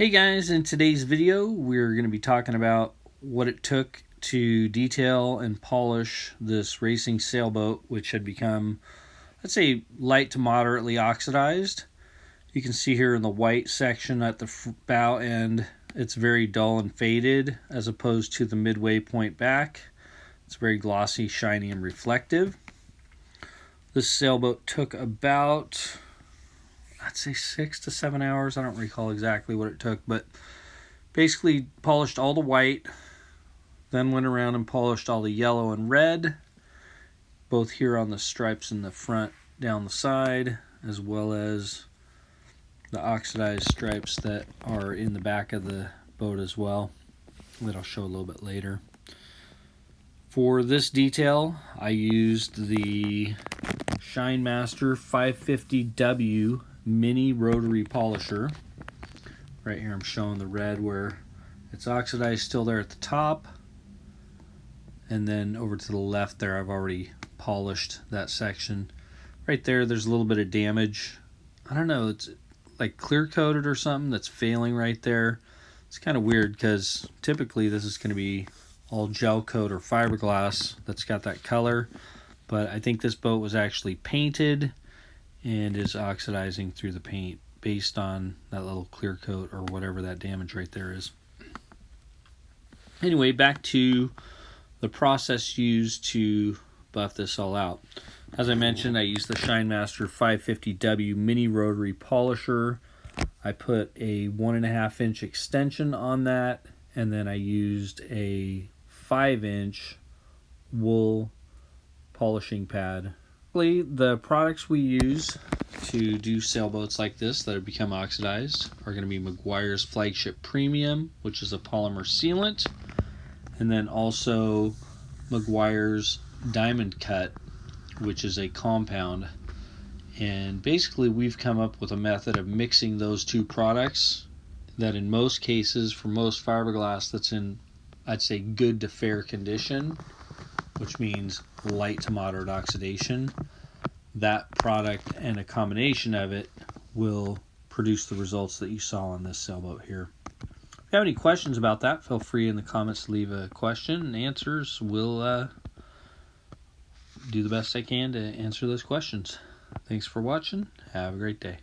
Hey guys, in today's video we're going to be talking about what it took to detail and polish this racing sailboat, which had become, let's say, light to moderately oxidized. You can see here in the white section at the bow end it's very dull and faded as opposed to the midway point back. It's very glossy, shiny, and reflective. This sailboat took about, I'd say 6 to 7 hours. I don't recall exactly what it took, but basically polished all the white, then went around and polished all the yellow and red, both here on the stripes in the front down the side, as well as the oxidized stripes that are in the back of the boat as well, that I'll show a little bit later. For this detail, I used the Shine Master 550W mini rotary polisher. Right here I'm showing the red where it's oxidized still there at the top, and then over to the left there I've already polished that section. Right there's a little bit of damage. I don't know, it's like clear coated or something that's failing right there. It's kind of weird because typically this is going to be all gel coat or fiberglass that's got that color, but I think this boat was actually painted and is oxidizing through the paint based on that little clear coat or whatever that damage right there is. Anyway, back to the process used to buff this all out. As I mentioned, I used the Shine Master 550W mini rotary polisher. I put a 1.5 inch extension on that, and then I used a 5-inch wool polishing pad. The products we use to do sailboats like this that have become oxidized are going to be Meguiar's Flagship Premium, which is a polymer sealant, and then also Meguiar's Diamond Cut, which is a compound. And basically we've come up with a method of mixing those two products that in most cases, for most fiberglass that's in, I'd say, good to fair condition, which means light to moderate oxidation, that product and a combination of it will produce the results that you saw on this sailboat here. If you have any questions about that, feel free in the comments to leave a question, and answers will do the best I can to answer those questions. Thanks for watching. Have a great day.